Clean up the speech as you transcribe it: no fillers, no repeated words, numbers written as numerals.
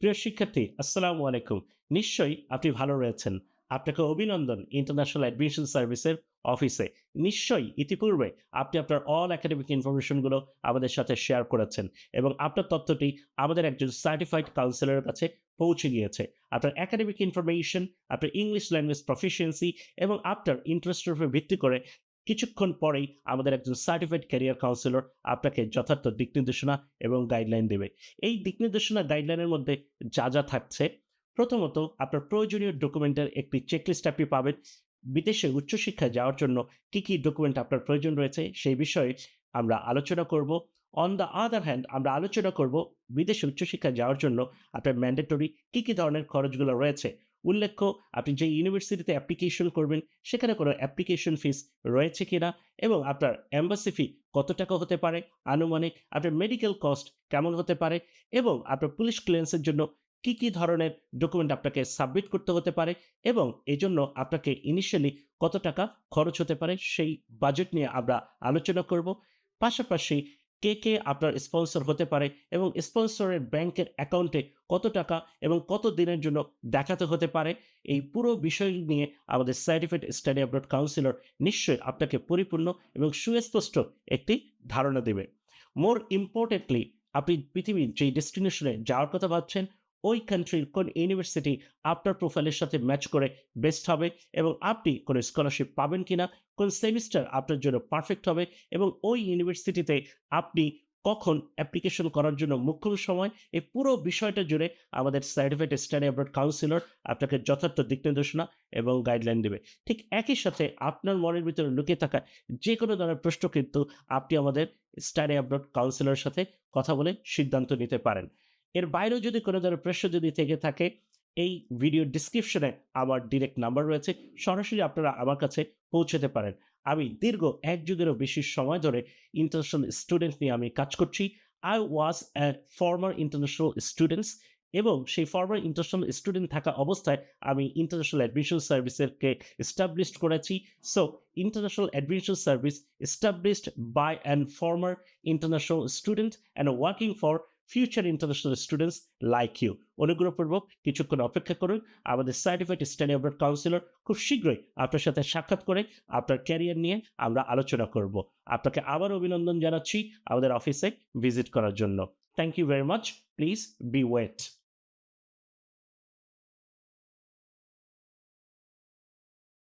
প্রিয় শিক্ষার্থী, আসসালামু আলাইকুম। নিশ্চয়ই আপনি ভালো রয়েছেন। আপনাকে অভিনন্দন ইন্টারন্যাশনাল অ্যাডমিশন সার্ভিসের অফিসে। নিশ্চয়ই ইতিপূর্বে আপনি আপনার অল একাডেমিক ইনফরমেশন গুলো আমাদের সাথে শেয়ার করেছেন এবং আপনার তথ্যটি আমাদের একজন সার্টিফাইড কাউন্সিলরের কাছে পৌঁছে গিয়েছে। আপনার একাডেমিক ইনফরমেশন, আপনার ইংলিশ ল্যাঙ্গুয়েজ প্রফিশিয়েন্সি এবং আপনার ইন্টারেস্টের উপর ভিত্তি করে কিছুক্ষণ পরেই আমাদের একজন সার্টিফাইড ক্যারিয়ার কাউন্সিলর আপনাকে যথার্থ দিক নির্দেশনা এবং গাইডলাইন দেবে। এই দিক নির্দেশনা গাইডলাইনের মধ্যে যা থাকছে, প্রথমত আপনার প্রয়োজনীয় ডকুমেন্টের একটি চেকলিস্ট আপনি পাবেন। বিদেশে উচ্চশিক্ষায় যাওয়ার জন্য কি ডকুমেন্ট আপনার প্রয়োজন রয়েছে সেই বিষয়ে আমরা আলোচনা করব। অন দ্য আদার হ্যান্ড আমরা আলোচনা করব বিদেশে উচ্চশিক্ষায় যাওয়ার জন্য আপনার ম্যান্ডেটরি কি ধরনের খরচগুলো রয়েছে। উল্লেখ্য, আপনি যে ইউনিভার্সিটিতে অ্যাপ্লিকেশন করবেন সেখানে কোনো অ্যাপ্লিকেশন ফিস রয়েছে কিনা এবং আপনার এম্বাসি ফি কত টাকা হতে পারে আনুমানিক, আপনার মেডিকেল কস্ট কেমন হতে পারে এবং আপনার পুলিশ ক্লিয়ারেন্সের জন্য কি ধরনের ডকুমেন্ট আপনাকে সাবমিট করতে হতে পারে এবং এজন্য আপনাকে ইনিশিয়ালি কত টাকা খরচ হতে পারে সেই বাজেট নিয়ে আমরা আলোচনা করব। পাশাপাশি কে আপনার স্পন্সর হতে পারে এবং স্পন্সরের ব্যাংকের অ্যাকাউন্টে কত টাকা এবং কত দিনের জন্য দেখাতে হতে পারে, এই পুরো বিষয় নিয়ে আমাদের সার্টিফাইড স্টাডি অ্যাব্রড কাউন্সিলর নিশ্চয়ই আপনাকে পরিপূর্ণ এবং সুস্পষ্ট একটি ধারণা দেবে। মোর ইম্পর্টেন্টলি, আপনি পৃথিবীর যেই ডেস্টিনেশনে যাওয়ার কথা ভাবছেন ওই কান্ট্রির কোন ইউনিভার্সিটি আপনার প্রোফাইলের সাথে ম্যাচ করে বেস্ট হবে এবং আপনি কোনো স্কলারশিপ পাবেন কিনা, কোন সেমিস্টার আপনার জন্য পারফেক্ট হবে এবং ওই ইউনিভার্সিটিতে আপনি কখন অ্যাপ্লিকেশন করার জন্য মোক্ষম সময়, এই পুরো বিষয়টা জুড়ে আমাদের সার্টিফাইড স্টাডি অ্যাব্রড কাউন্সিলর আপনাকে যথার্থ দিক নির্দেশনা এবং গাইডলাইন দেবে। ঠিক একই সাথে আপনার মনের ভিতরে লুকিয়ে থাকা যে কোনো ধরনের প্রশ্ন কিন্তু আপনি আমাদের স্টাডি অ্যাব্রড কাউন্সিলরের সাথে কথা বলে সিদ্ধান্ত নিতে পারেন। এর বাইরেও যদি কোনো ধরনের প্রশ্ন যদি থেকে থাকে, এই ভিডিও ডেসক্রিপশনে আমার ডিরেক্ট নাম্বার রয়েছে। সরাসরি আপনারা আমার কাছে পৌঁছাতে পারেন। আমি দীর্ঘ ১ যুগেরও বেশি সময় ধরে ইন্টারন্যাশনাল স্টুডেন্ট নিয়ে আমি কাজ করছি। I was a former international students এবং সেই ফরমার ইন্টারন্যাশনাল স্টুডেন্ট থাকা অবস্থায় আমি ইন্টারন্যাশনাল অ্যাডমিশন সার্ভিসেরকে এস্টাবলিশড করেছি। So international admission service established by an former international student and working for future international students like you. অনুগ্রহপূর্বক কিছুক্ষণ অপেক্ষা করুন। আমাদের সার্টিফাইড স্টাডি অ্যাব্রড কাউন্সিলর খুব শীঘ্রই আপনার সাথে সাক্ষাৎ করে আপনার ক্যারিয়ার নিয়ে আমরা আলোচনা করব। আপনাকে আবার অভিনন্দন জানাচ্ছি আমাদের অফিসে ভিজিট করার জন্য। Thank you very much. Please be wait.